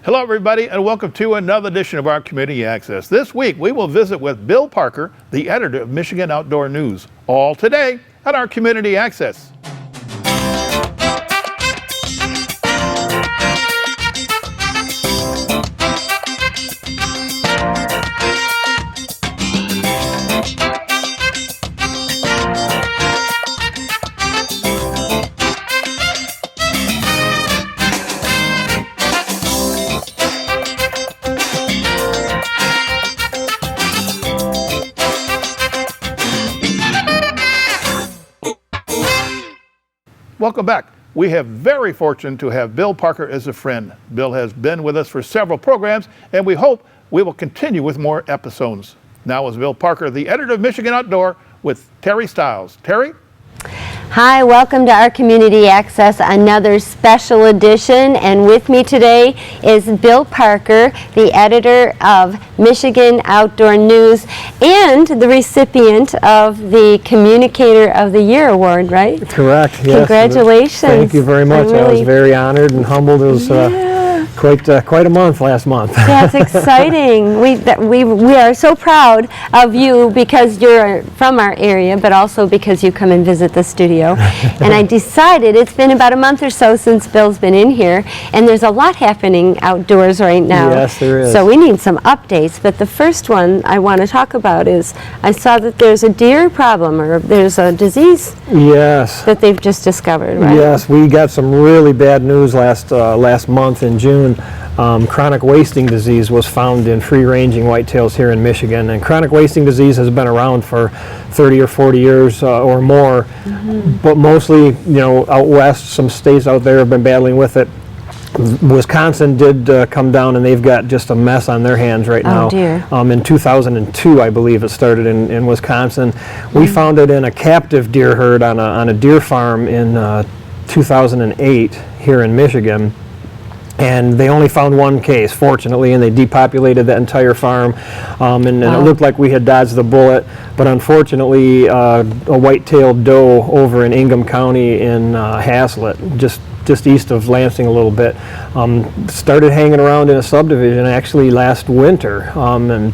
Hello, everybody, and welcome to another edition of our Community Access. This week, we will visit with Bill Parker, the editor of Michigan Outdoor News, all today at our Community Access. Welcome back. We have very fortunate to have Bill Parker as a friend. Bill has been with us for several programs, and we hope we will continue with more episodes. Now is Bill Parker, the editor of Michigan Outdoor, with Terry Stiles. Terry? Hi, welcome to our Community Access, another special edition, and with me today is Bill Parker, the editor of Michigan Outdoor News and the recipient of the Communicator of the Year award, right? Correct, yes. Congratulations. Thank you very much. I was very honored and humbled. It was quite a month last month. That's exciting. We are so proud of you because you're from our area, but also because you come and visit the studio. And I decided, it's been about a month or so since Bill's been in here, and there's a lot happening outdoors right now. Yes, there is. So we need some updates, but the first one I want to talk about is I saw that there's a deer problem, or there's a disease. Yes. That they've just discovered, right? Yes, we got some really bad news last month in June. Chronic wasting disease was found in free-ranging whitetails here in Michigan, and chronic wasting disease has been around for 30 or 40 years or more, but mostly, out west, some states out there have been battling with it. Wisconsin did come down, and they've got just a mess on their hands right now. Oh dear. In 2002, I believe it started in Wisconsin. We found it in a captive deer herd on a deer farm in 2008 here in Michigan. And they only found one case, fortunately, and they depopulated that entire farm. And it looked like we had dodged the bullet, but unfortunately, a white-tailed doe over in Ingham County in Haslett, just east of Lansing a little bit, started hanging around in a subdivision actually last winter. And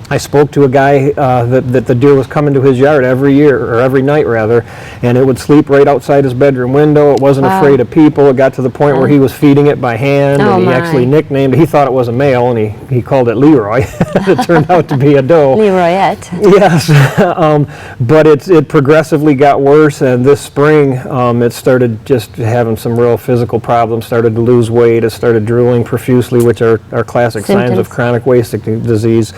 I spoke to a guy that the deer was coming to his yard every night rather, and it would sleep right outside his bedroom window. It wasn't afraid of people. It got to the point where he was feeding it by hand, and he actually nicknamed it. He thought it was a male, and he called it Leroy. It turned out to be a doe. Leroyette. Yes, but it progressively got worse, and this spring it started just having some real physical problems, started to lose weight, it started drooling profusely, which are classic signs of chronic wasting disease.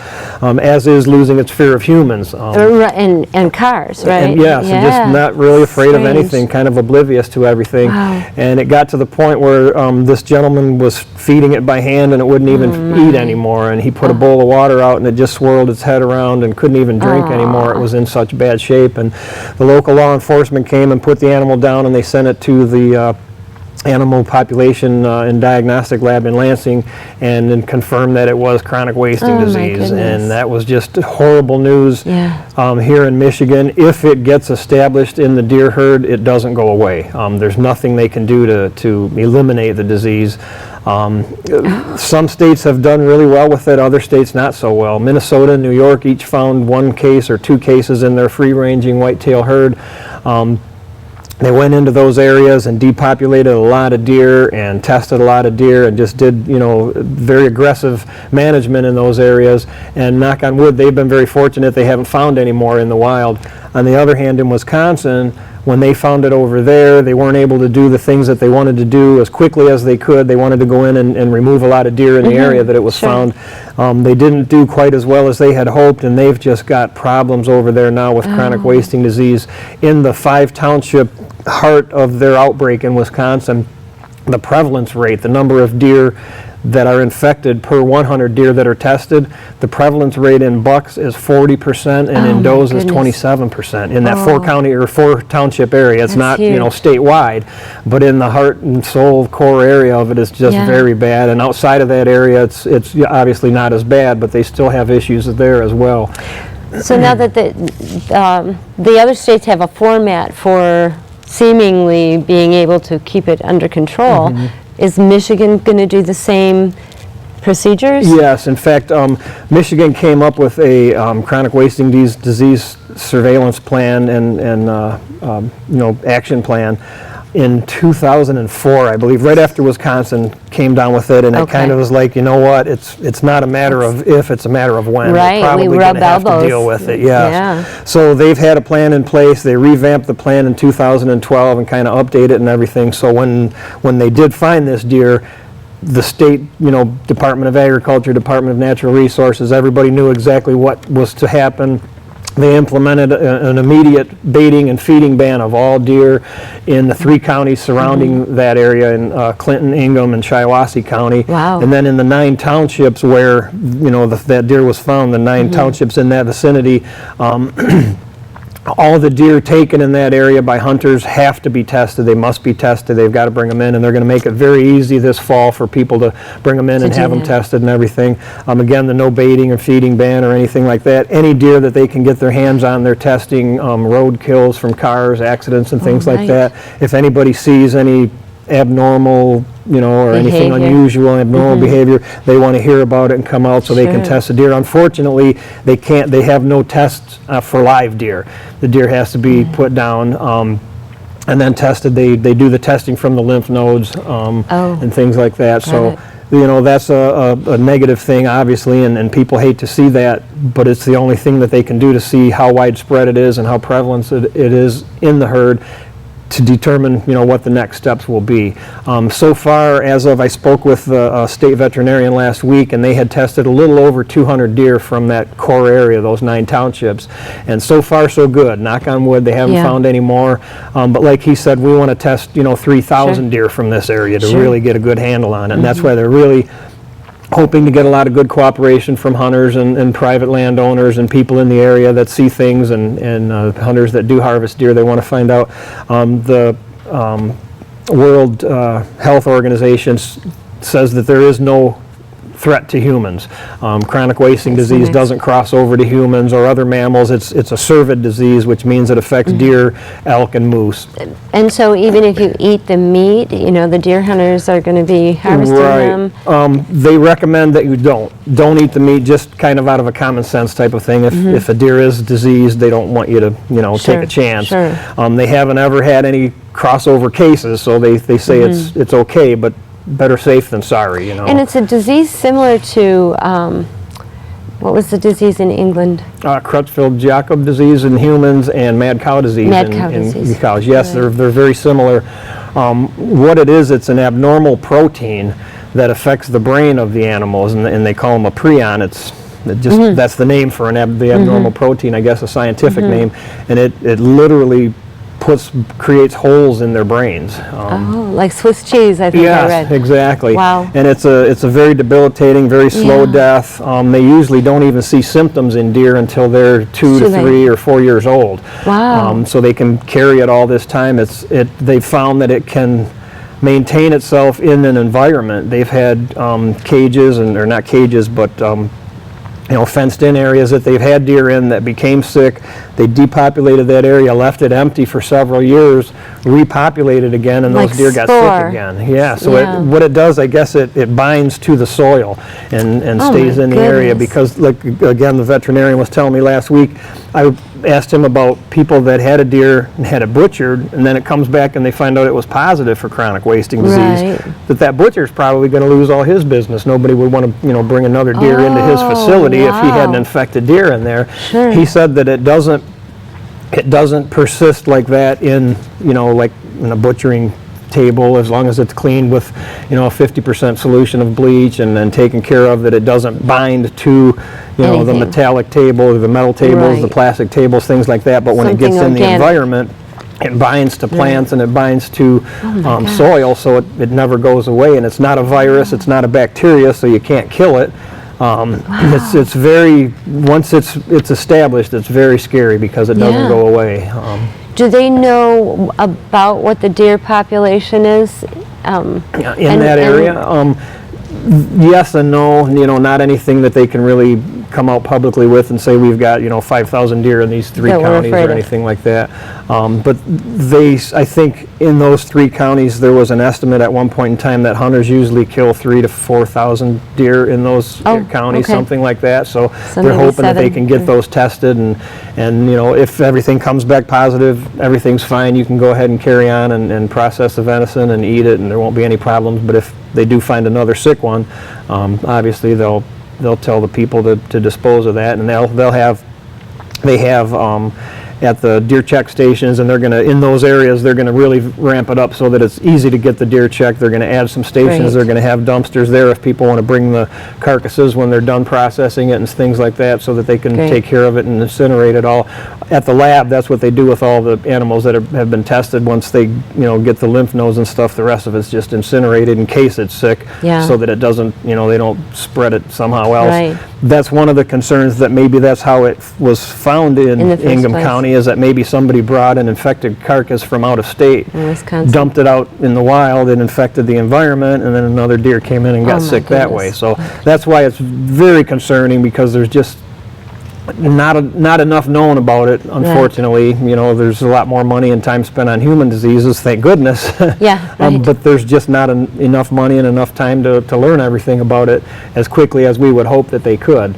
As is losing its fear of humans. And cars, right? And yes, and just not really afraid of anything, kind of oblivious to everything. Wow. And it got to the point where this gentleman was feeding it by hand, and it wouldn't even eat anymore. And he put a bowl of water out, and it just swirled its head around and couldn't even drink anymore. It was in such bad shape. And the local law enforcement came and put the animal down, and they sent it to the animal population and diagnostic lab in Lansing, and then confirmed that it was chronic wasting disease. And that was just horrible news here in Michigan. If it gets established in the deer herd, it doesn't go away. There's nothing they can do to eliminate the disease. Some states have done really well with it, other states not so well. Minnesota and New York each found one case or two cases in their free-ranging whitetail herd. They went into those areas and depopulated a lot of deer and tested a lot of deer and just did, very aggressive management in those areas. And knock on wood, they've been very fortunate they haven't found any more in the wild. On the other hand, in Wisconsin, when they found it over there, they weren't able to do the things that they wanted to do as quickly as they could. They wanted to go in and remove a lot of deer in the area that it was found. They didn't do quite as well as they had hoped, and they've just got problems over there now with chronic wasting disease. In the 5-township heart of their outbreak in Wisconsin, the prevalence rate, the number of deer that are infected per 100 deer that are tested, the prevalence rate in bucks is 40% and in does is 27% in that 4-county or 4-township area. It's not huge, statewide, but in the heart and soul core area of it is just very bad. And outside of that area, it's obviously not as bad, but they still have issues there as well. So now that the other states have a format for seemingly being able to keep it under control, is Michigan going to do the same procedures? Yes, in fact, Michigan came up with a chronic wasting disease surveillance plan and action plan in 2004, I believe, right after Wisconsin came down with it, and it kind of was like, you know what, it's not a matter of if, it's a matter of when. Right, We're probably we going rub to have to elbows. deal with it, yes. Yeah. So they've had a plan in place. They revamped the plan in 2012 and kind of updated it and everything. So when they did find this deer, the state, Department of Agriculture, Department of Natural Resources, everybody knew exactly what was to happen. They implemented an immediate baiting and feeding ban of all deer in the 3 counties surrounding that area, in Clinton, Ingham, and Shiawassee County. Wow. And then in the 9 townships where that deer was found, the 9 townships in that vicinity, all the deer taken in that area by hunters have to be tested. They must be tested. They've got to bring them in, and they're going to make it very easy this fall for people to bring them in and have them tested and everything. Again, the no baiting or feeding ban or anything like that. Any deer that they can get their hands on, they're testing road kills from cars, accidents, and things like that. If anybody sees any abnormal, or anything unusual, abnormal behavior, they want to hear about it and come out so they can test the deer. Unfortunately, they can't. They have no tests for live deer. The deer has to be put down and then tested. They do the testing from the lymph nodes and things like that. So that's a negative thing, obviously, and people hate to see that, but it's the only thing that they can do to see how widespread it is and how prevalent it is in the herd, to determine, what the next steps will be. So far, as of, I spoke with the state veterinarian last week, and they had tested a little over 200 deer from that core area, those 9 townships, and so far so good. Knock on wood, they haven't found any more. But like he said, we want to test, 3,000 deer from this area to really get a good handle on it, and that's why they're really hoping to get a lot of good cooperation from hunters and private landowners and people in the area that see things, and hunters that do harvest deer. They want to find out. The World Health Organization says that there is no threat to humans. Chronic wasting disease doesn't cross over to humans or other mammals. It's a cervid disease, which means it affects deer, elk, and moose. And so even if you eat the meat, the deer hunters are going to be harvesting them? They recommend that you don't eat the meat, just kind of out of a common sense type of thing. If a deer is diseased, they don't want you to, take a chance. They haven't ever had any crossover cases, so they say it's okay, but better safe than sorry, And it's a disease similar to, what was the disease in England? Creutzfeldt-Jakob disease in humans and mad cow disease in cows. Yes, they're very similar. What it is, it's an abnormal protein that affects the brain of the animals, and they call them a prion. That's the name for the abnormal protein, I guess, a scientific name, and it literally creates holes in their brains. Like Swiss cheese, I think I read. Yes, exactly. Wow. And it's a very debilitating, very slow death. They usually don't even see symptoms in deer until they're 2 to 3 or 4 years old. Wow. So they can carry it all this time. They've found that it can maintain itself in an environment. They've had cages, or not cages, but fenced-in areas that they've had deer in that became sick. They depopulated that area, left it empty for several years, repopulated again, and those deer got sick again. Yeah, so what it does, I guess, it binds to the soil and stays in the area, because, like, again, the veterinarian was telling me last week, I asked him about people that had a deer and had it butchered, and then it comes back and they find out it was positive for chronic wasting disease. That butcher's probably going to lose all his business. Nobody would want to, bring another deer into his facility if he had an infected deer in there. He said that it doesn't persist like that in, like in a butchering table, as long as it's cleaned with, a 50% solution of bleach and then taken care of, that it doesn't bind to, the metallic table or the metal tables, the plastic tables, things like that. But when it gets in the environment, it binds to plants and it binds to soil, so it never goes away. And it's not a virus, it's not a bacteria, so you can't kill it. It's very, once it's established, it's very scary because it doesn't go away. Do they know about what the deer population is in that area? Yes and no. Not anything that they can really come out publicly with and say we've got 5,000 deer in these 3 That we're counties afraid or of. anything like that. But I think in those 3 counties there was an estimate at one point in time that hunters usually kill 3,000 to 4,000 deer in those counties, okay. something like that. So So they're maybe hoping that they 7 can get or- those tested, and if everything comes back positive, everything's fine, you can go ahead and carry on and process the venison and eat it, and there won't be any problems. But if they do find another sick one, obviously they'll tell the people to dispose of that, and they have at the deer check stations, and they're going to, in those areas, they're going to really ramp it up so that it's easy to get the deer checked. They're going to add some stations. Great. They're going to have dumpsters there if people want to bring the carcasses when they're done processing it and things like that, so that they can Great. take care of it and incinerate it all. At the lab, that's what they do with all the animals that have been tested. Once they get the lymph nodes and stuff, the rest of it's just incinerated in case it's sick, Yeah. so that it doesn't, they don't spread it somehow else. Right. That's one of the concerns, that maybe that's how it was found in In the first Ingham place. County, is that maybe somebody brought an infected carcass from out of state, In Wisconsin. dumped it out in the wild, and infected the environment, and then another deer came in and Oh got my sick that way. goodness. So that's why it's very concerning, because there's just not enough known about it, unfortunately. There's a lot more money and time spent on human diseases, thank goodness. Yeah, right. But there's just not enough money and enough time to learn everything about it as quickly as we would hope that they could.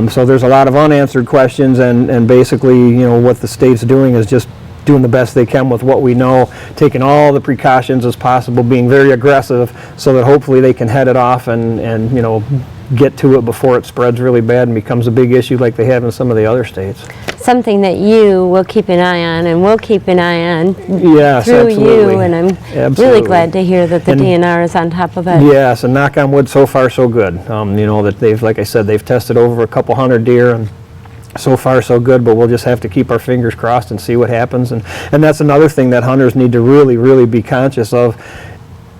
So there's a lot of unanswered questions, and basically, what the state's doing is just doing the best they can with what we know, taking all the precautions as possible, being very aggressive, so that hopefully they can head it off and get to it before it spreads really bad and becomes a big issue like they have in some of the other states. Something that you will keep an eye on, and we'll keep an eye on Yes, through absolutely. you, and I'm really Absolutely. glad to hear that the And- DNR is on top of it. Yes, and knock on wood, so far so good. That they've, like I said, they've tested over a couple hundred deer, and so far so good, but we'll just have to keep our fingers crossed and see what happens. And that's another thing that hunters need to really, really be conscious of.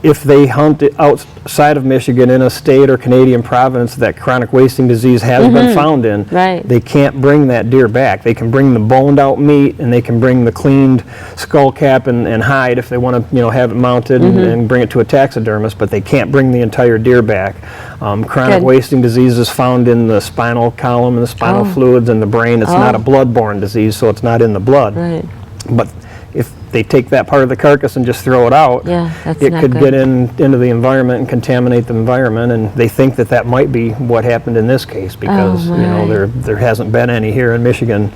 If they hunt outside of Michigan in a state or Canadian province that chronic wasting disease has been found in, Right. they can't bring that deer back. They can bring the boned out meat, and they can bring the cleaned skull cap and hide if they want to have it mounted and bring it to a taxidermist, but they can't bring the entire deer back. Chronic Good. wasting disease is found in the spinal column and the spinal fluids and the brain. It's not a blood-borne disease, so it's not in the blood. Right. But if they take that part of the carcass and just throw it out, Yeah, that's it not could good. get into the environment and contaminate the environment, and they think that might be what happened in this case, because Oh, my. there hasn't been any here in Michigan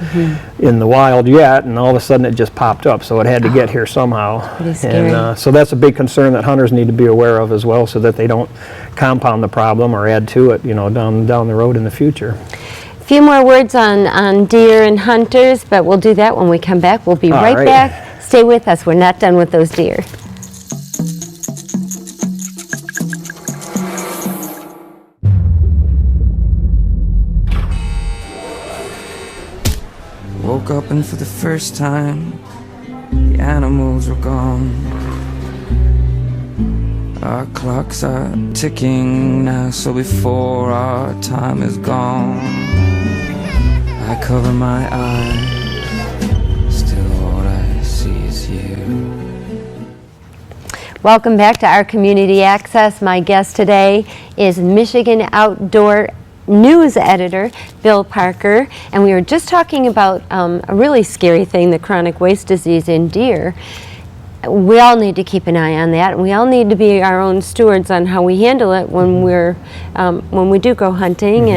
in the wild yet, and all of a sudden it just popped up, so it had to get here somehow. Pretty scary. And so that's a big concern that hunters need to be aware of as well, so that they don't compound the problem or add to it down the road in the future. A few more words on deer and hunters, but we'll do that when we come back. We'll be All right right. back. Stay with us. We're not done with those deer. Woke up and for the first time, the animals were gone. Our clocks are ticking now, so before our time is gone, I cover my eyes, still all I see is you. Welcome back to our Community Access. My guest today is Michigan Outdoor News Editor Bill Parker, and we were just talking about a really scary thing, the chronic waste disease in deer. We all need to keep an eye on that, and we all need to be our own stewards on how we handle it when when we do go hunting,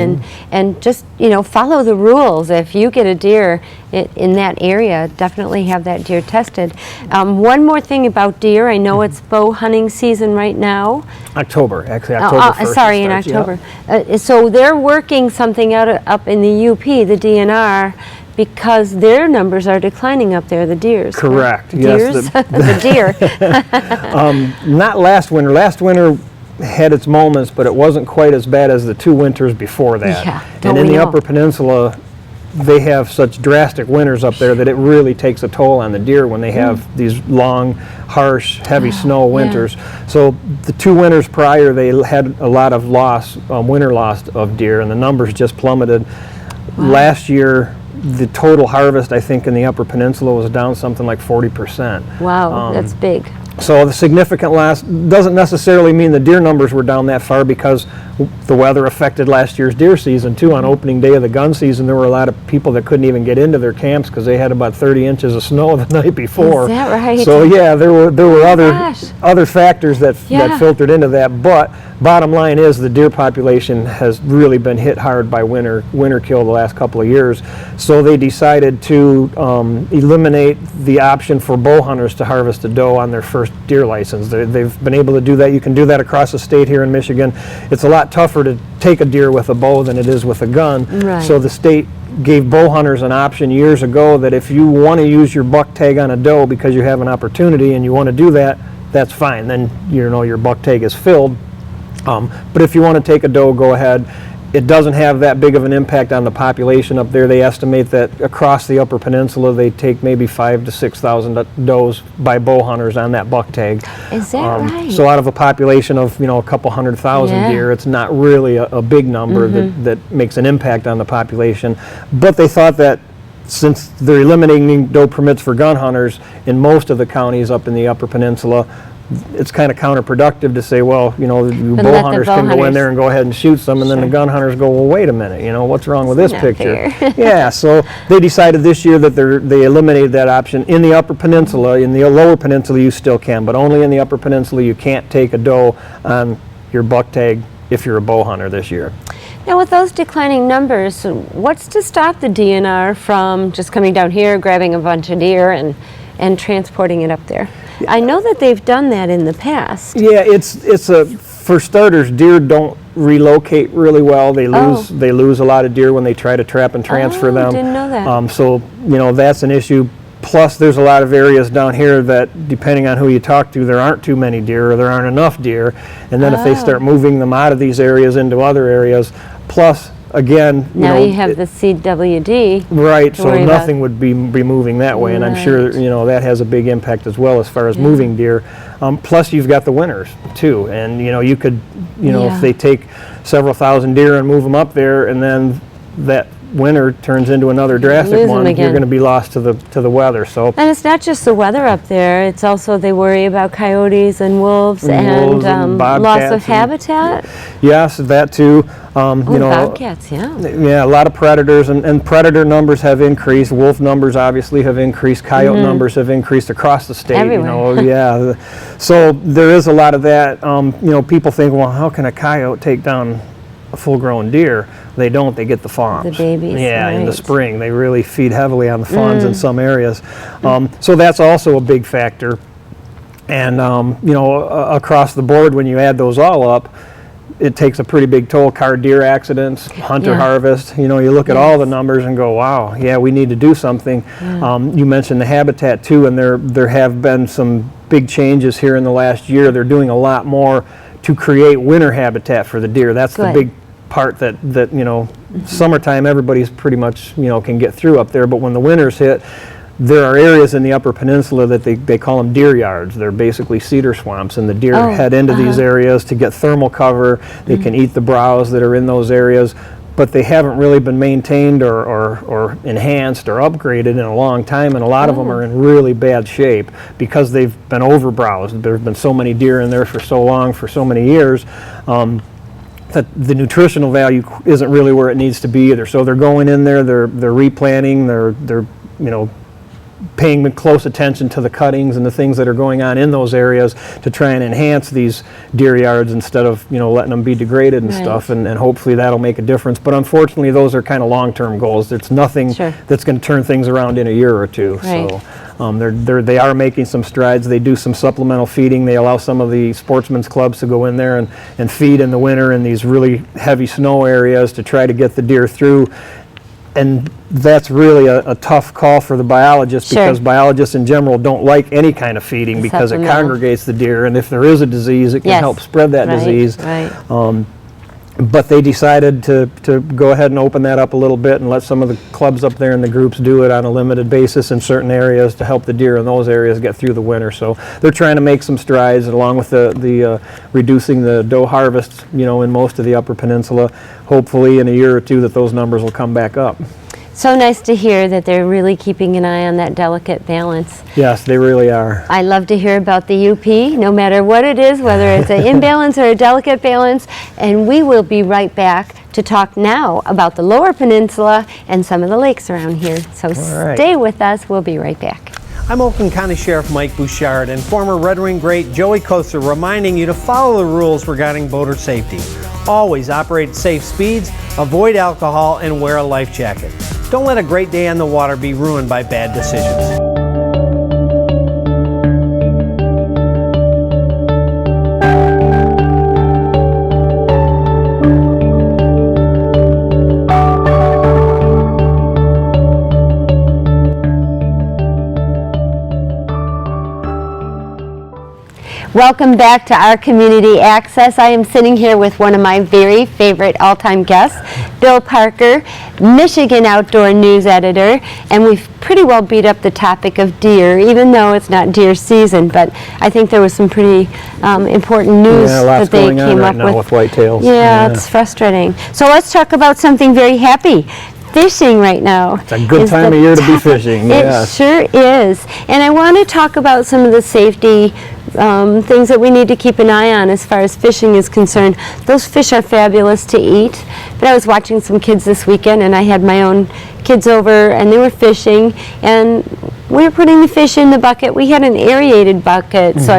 and just follow the rules. If you get a deer in that area, definitely have that deer tested. One more thing about deer, I know it's bow hunting season right now. October 1st. Sorry, it in starts, yeah. October. So they're working something out up in the UP, the DNR, because their numbers are declining up there, the deers. Correct. Huh? Yes, Deers? The deer. Not last winter. Last winter had its moments, but it wasn't quite as bad as the 2 winters before that. Yeah, and don't in we the know? Upper Peninsula, they have such drastic winters up there that it really takes a toll on the deer when they have these long, harsh, heavy snow winters. So the 2 winters prior, they had a lot of loss, winter loss of deer, and the numbers just plummeted. Last year, the total harvest, I think, in the Upper Peninsula was down something like 40%. Wow, that's big. So the significant loss doesn't necessarily mean the deer numbers were down that far, because the weather affected last year's deer season too. On opening day of the gun season, there were a lot of people that couldn't even get into their camps because they had about 30 inches of snow the night before. Is that right? So yeah, there were gosh. other factors that filtered into that. But bottom line is the deer population has really been hit hard by winter kill the last couple of years. So they decided to eliminate the option for bow hunters to harvest a doe on their first deer license. They've been able to do that. You can do that across the state here in Michigan. It's a lot tougher to take a deer with a bow than it is with a gun. Right. So the state gave bow hunters an option years ago that if you want to use your buck tag on a doe because you have an opportunity and you want to do that, that's fine. Then your buck tag is filled. But if you want to take a doe, go ahead. It doesn't have that big of an impact on the population up there. They estimate that across the Upper Peninsula, they take maybe 5,000 to 6,000 does by bow hunters on that buck tag. Is that right? So out of a population of a couple 100,000 deer, it's not really a big number that makes an impact on the population. But they thought that since they're eliminating doe permits for gun hunters in most of the counties up in the Upper Peninsula, it's kind of counterproductive to say, well, bow hunters can go in there and go ahead and shoot some, and then the gun hunters go, well, wait a minute, what's wrong with this picture? Yeah, so they decided this year that they eliminated that option. In the Upper Peninsula, in the Lower Peninsula, you still can, but only in the Upper Peninsula you can't take a doe on your buck tag if you're a bow hunter this year. Now, with those declining numbers, what's to stop the DNR from just coming down here, grabbing a bunch of deer and transporting it up there? I know that they've done that in the past. Yeah, for starters, deer don't relocate really well. They lose a lot of deer when they try to trap and transfer them. Didn't know that. So that's an issue. Plus, there's a lot of areas down here that, depending on who you talk to, there aren't too many deer or there aren't enough deer. And then if they start moving them out of these areas into other areas, plus, again, now you have the CWD. Right, so nothing would be moving that way, and I'm sure that has a big impact as well as far as moving deer. Plus, you've got the winters too, and you could, if they take several thousand deer and move them up there, and then that winter turns into another drastic one, you're going to be lost to the weather. So, and it's not just the weather up there; it's also they worry about coyotes and wolves and loss of habitat. Yes, that too. Bobcats, yeah, a lot of predators, and predator numbers have increased. Wolf numbers obviously have increased. Coyote numbers have increased across the state. Everywhere. So there is a lot of that. People think, well, how can a coyote take down a full-grown deer? They don't. They get the fawns. The babies. Yeah, right. in the spring. They really feed heavily on the fawns in some areas. So that's also a big factor. And, across the board, when you add those all up, it takes a pretty big toll. Car deer accidents, hunter harvest. You look at all the numbers and go, wow, yeah, we need to do something. You mentioned the habitat too, and there have been some big changes here in the last year. They're doing a lot more to create winter habitat for the deer. That's the big part that summertime everybody's pretty much can get through up there, but when the winters hit, there are areas in the Upper Peninsula that they call them deer yards. They're basically cedar swamps, and the deer head into these areas to get thermal cover. They can eat the browse that are in those areas, but they haven't really been maintained or enhanced or upgraded in a long time, and a lot of them are in really bad shape because they've been overbrowsed. There have been so many deer in there for so long, for so many years, that the nutritional value isn't really where it needs to be either. So they're going in there, they're replanting, they're paying close attention to the cuttings and the things that are going on in those areas to try and enhance these deer yards instead of letting them be degraded and stuff, and hopefully that'll make a difference. But unfortunately, those are kind of long-term goals. It's nothing that's going to turn things around in a year or two. So they are making some strides. They do some supplemental feeding. They allow some of the sportsmen's clubs to go in there and feed in the winter in these really heavy snow areas to try to get the deer through. And that's really a tough call for the biologists because biologists in general don't like any kind of feeding because it congregates the deer, and if there is a disease, it can help spread that disease. But they decided to go ahead and open that up a little bit and let some of the clubs up there and the groups do it on a limited basis in certain areas to help the deer in those areas get through the winter. So they're trying to make some strides along with the reducing the doe harvests, in most of the Upper Peninsula. Hopefully in a year or two that those numbers will come back up. So nice to hear that they're really keeping an eye on that delicate balance. Yes, they really are. I love to hear about the UP, no matter what it is, whether it's an imbalance or a delicate balance. And we will be right back to talk now about the Lower Peninsula and some of the lakes around here. So right. Stay with us. We'll be right back. I'm Oakland County Sheriff Mike Bouchard and former Red Wing great Joey Koster reminding you to follow the rules regarding boater safety. Always operate at safe speeds, avoid alcohol, and wear a life jacket. Don't let a great day on the water be ruined by bad decisions. Welcome back to our Community Access. I am sitting here with one of my very favorite all-time guests, Bill Parker, Michigan Outdoor News Editor, and we've pretty well beat up the topic of deer, even though it's not deer season, but I think there was some pretty important news that they came right up now with whitetails. Yeah, it's frustrating. So let's talk about something very happy. Fishing right now. It's a good time of year to be fishing. It sure is. And I want to talk about some of the safety things that we need to keep an eye on as far as fishing is concerned. Those fish are fabulous to eat, but I was watching some kids this weekend and I had my own kids over and they were fishing and we were putting the fish in the bucket. We had an aerated bucket, so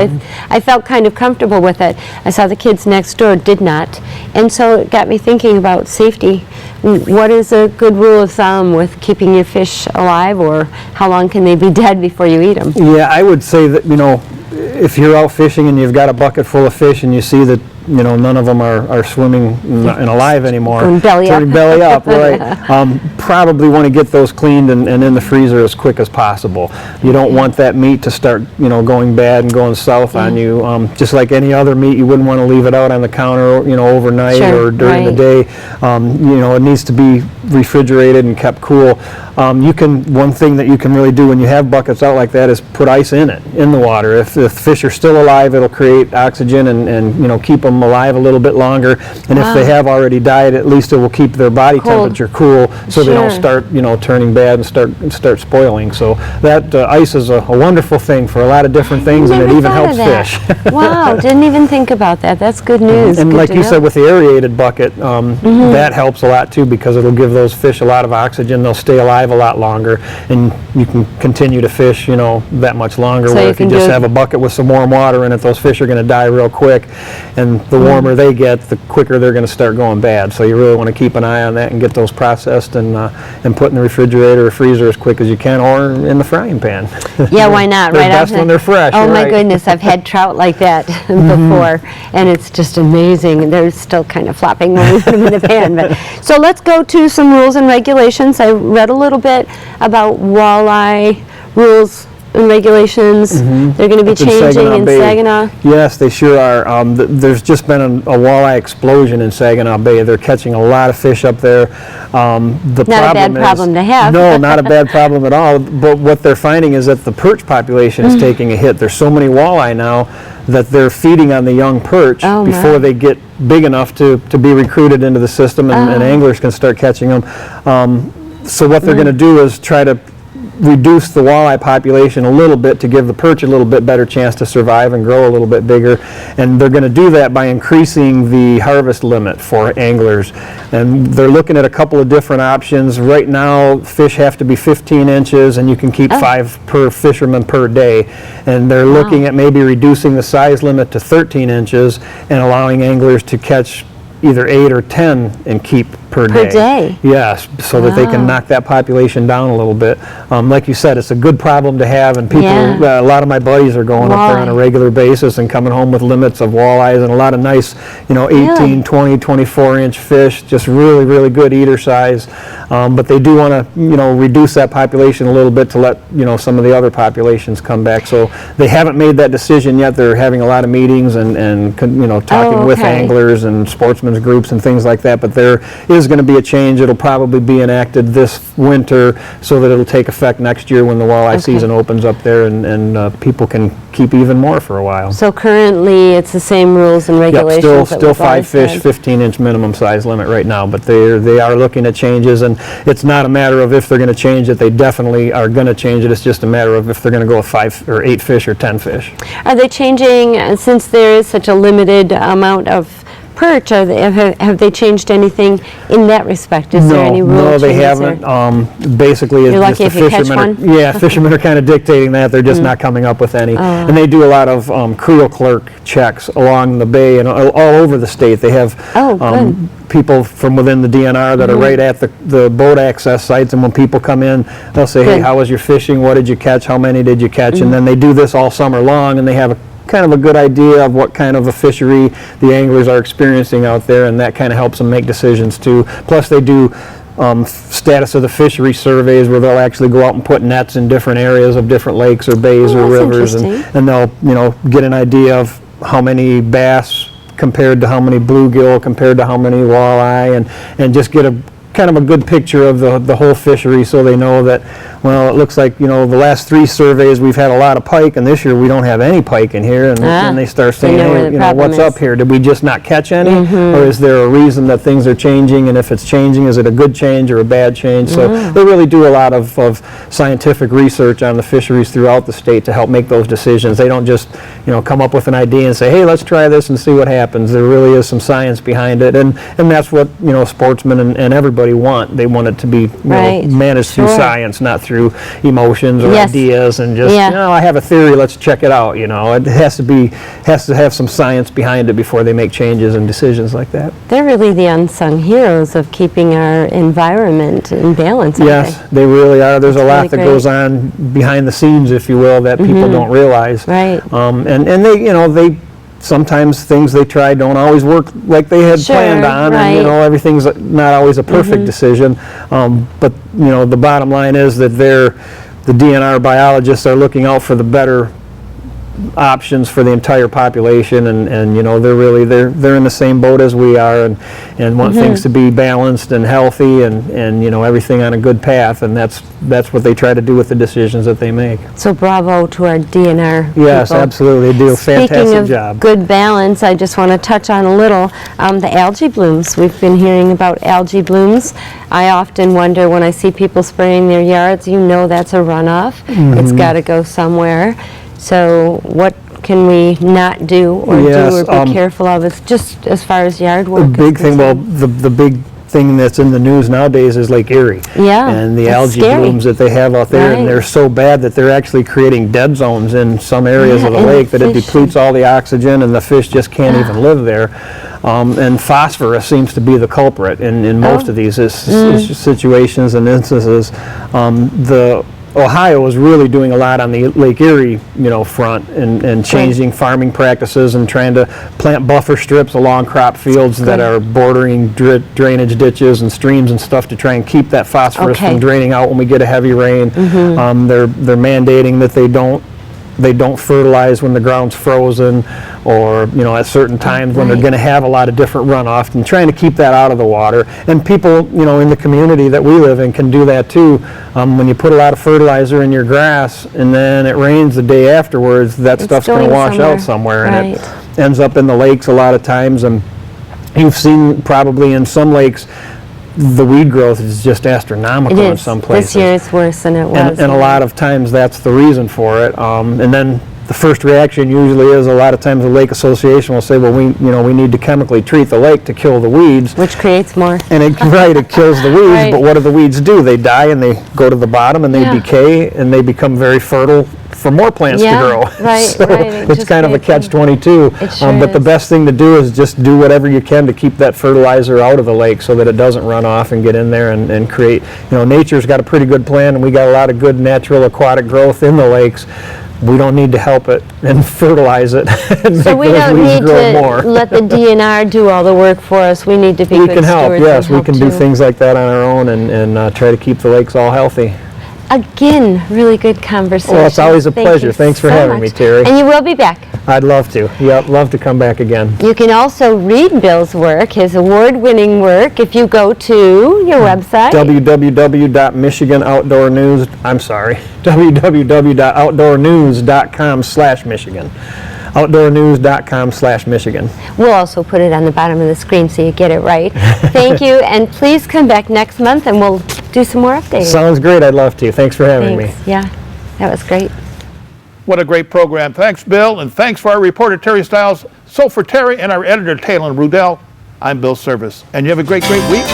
I felt kind of comfortable with it. I saw the kids next door did not, and so it got me thinking about safety. What is a good rule of thumb with keeping your fish alive, or how long can they be dead before you eat them? Yeah, I would say that, you know, if you're out fishing and you've got a bucket full of fish and you see that, you know, none of them are swimming and alive anymore. Turning belly up. Right. Probably want to get those cleaned and in the freezer as quick as possible. You don't want that meat to start, you know, going bad and going south on you. Just like any other meat, you wouldn't want to leave it out on the counter, you know, overnight or during the day. You know, it needs to be refrigerated and kept cool. One thing that you can really do when you have buckets out like that is put ice in it, in the water. If the fish are still alive, it'll create oxygen and you know, keep them alive a little bit longer. And if they have already died, at least it will keep their body temperature cool, so they don't start, you know, turning bad and start spoiling. So that ice is a wonderful thing for a lot of different things, and it even helps fish. Wow, didn't even think about that. That's good news. And good like you know. said, with the aerated bucket, that helps a lot too, because it'll give those fish a lot of oxygen. They'll stay alive a lot longer, and you can continue to fish, you know, that much longer. So where if you just have a bucket with some warm water in it, those fish are going to die real quick, and the warmer they get, the quicker they're going to start going bad. So you really want to keep an eye on that and get those processed and put in the refrigerator or freezer as quick as you can, or in the frying pan. Yeah, why not? They're right best when they're fresh. Oh my goodness, I've had trout like that before, and it's just amazing. They're still kind of flopping when we put them in the pan. But so let's go to some rules and regulations. I read a little bit about walleye rules and regulations. They're going to be changing in Saginaw. Yes, they sure are. There's just been a walleye explosion in Saginaw Bay. They're catching a lot of fish up there. Not a bad problem to have. No, not a bad problem at all. But what they're finding is that the perch population is taking a hit. There's so many walleye now that they're feeding on the young perch before they get big enough to be recruited into the system, and anglers can start catching them. So what they're going to do is try to reduce the walleye population a little bit to give the perch a little bit better chance to survive and grow a little bit bigger. And they're going to do that by increasing the harvest limit for anglers. And they're looking at a couple of different options. Right now, fish have to be 15 inches, and you can keep 5 per fisherman per day. And they're looking at maybe reducing the size limit to 13 inches and allowing anglers to catch either 8 or 10 and keep per day. Yes, so that they can knock that population down a little bit. Like you said, it's a good problem to have, and people, a lot of my buddies are going up there on a regular basis and coming home with limits of walleyes and a lot of nice, you know, 18, 20, 24-inch fish, just really, really good eater size. But they do want to, you know, reduce that population a little bit to let, you know, some of the other populations come back. So they haven't made that decision yet. They're having a lot of meetings and you know, talking with anglers and sportsmen's groups and things like that. But there is is going to be a change. It'll probably be enacted this winter so that it'll take effect next year when the walleye season opens up there, and people can keep even more for a while. So currently, it's the same rules and regulations. Yep, that still we've 5 always fish, had. 15-inch minimum size limit right now, but they are looking at changes, and it's not a matter of if they're going to change it. They definitely are going to change it. It's just a matter of if they're going to go with 5 or 8 fish or 10 fish. Are they changing, since there is such a limited amount of perch, have they changed anything in that respect? Is there any rule No, they changes haven't. there? Basically, You're it's lucky just if the you catch fishermen. one? Yeah, fishermen are kind of dictating that. They're just not coming up with any. And they do a lot of creel clerk checks along the bay and all over the state. They have people from within the DNR that are right at the boat access sites, and when people come in, they'll say, hey, how was your fishing? What did you catch? How many did you catch? And then they do this all summer long, and they have a kind of a good idea of what kind of a fishery the anglers are experiencing out there, and that kind of helps them make decisions too. Plus they do status of the fishery surveys where they'll actually go out and put nets in different areas of different lakes or bays or rivers, and they'll get an idea of how many bass compared to how many bluegill compared to how many walleye, and just get a kind of a good picture of the whole fishery, so they know that, well, it looks like, the last 3 surveys we've had a lot of pike, and this year we don't have any pike in here, and then they start saying, hey, what's up here? Did we just not catch any? Or is there a reason that things are changing, and if it's changing, is it a good change or a bad change? So they really do a lot of scientific research on the fisheries throughout the state to help make those decisions. They don't just, come up with an idea and say, hey, let's try this and see what happens. There really is some science behind it, and that's what, sportsmen and everybody want. They want it to be managed through science, not through emotions or ideas, and just I have a theory, let's check it out. It has to have some science behind it before they make changes and decisions like that. They're really the unsung heroes of keeping our environment in balance. Yes, they really are. There's a lot that goes on behind the scenes, if you will, that people don't realize. Right. And they sometimes things they try don't always work like they had planned on, and everything's not always a perfect decision. But the bottom line is that the DNR biologists are looking out for the better options for the entire population, and they're in the same boat as we are, and want things to be balanced and healthy, and everything on a good path, and that's what they try to do with the decisions that they make. So bravo to our DNR Yes, people. absolutely. They do a fantastic job. Speaking of good balance, I just want to touch on a little the algae blooms. We've been hearing about algae blooms. I often wonder when I see people spraying their yards, that's a runoff. It's got to go somewhere. So what can we not do or do or be careful of? It's just as far as yard work. The big thing, the big thing that's in the news nowadays is Lake Erie. Yeah, and the algae blooms that they have out there, and they're so bad that they're actually creating dead zones in some areas of the lake that it depletes all the oxygen, and the fish just can't even live there. And phosphorus seems to be the culprit in most of these situations and instances. Ohio is really doing a lot on the Lake Erie, front, and changing farming practices and trying to plant buffer strips along crop fields that are bordering drainage ditches and streams and stuff to try and keep that phosphorus from draining out when we get a heavy rain. They're mandating that they don't fertilize when the ground's frozen, or at certain times when they're going to have a lot of different runoff, and trying to keep that out of the water. And people in the community that we live in can do that too. When you put a lot of fertilizer in your grass and then it rains the day afterwards, that stuff's going to wash out somewhere, and it ends up in the lakes a lot of times. And you've seen probably in some lakes the weed growth is just astronomical in some places. This year it's worse than it was. And a lot of times that's the reason for it. And then the first reaction usually is, a lot of times the lake association will say, well, we need to chemically treat the lake to kill the weeds. Which creates more. And it kills the weeds, but what do the weeds do? They die and they go to the bottom and they decay and they become very fertile for more plants to grow. So it's kind of a catch-22. But the best thing to do is just do whatever you can to keep that fertilizer out of the lake so that it doesn't run off and get in there and create, nature's got a pretty good plan, and we got a lot of good natural aquatic growth in the lakes. We don't need to help it and fertilize it and so make those weeds grow more. Let the DNR do all the work for us. We need to be good stewards. We can help, yes. We can do things like that on our own and try to keep the lakes all healthy. Again, really good conversation. Well, it's always a Thank pleasure. you Thanks for so having me, much. Terry. And you will be back. I'd love to. Yep, love to come back again. You can also read Bill's work, his award-winning work, if you go to your website. www.outdoornews.com/Michigan. outdoornews.com/Michigan. We'll also put it on the bottom of the screen so you get it right. Thank you, and please come back next month and we'll do some more updates. Sounds great. I'd love to. Thanks for having me. Thanks. Yeah, that was great. What a great program. Thanks, Bill, and thanks for our reporter, Terry Stiles. So for Terry and our editor, Taylor Rudell, I'm Bill Service. And you have a great, great week.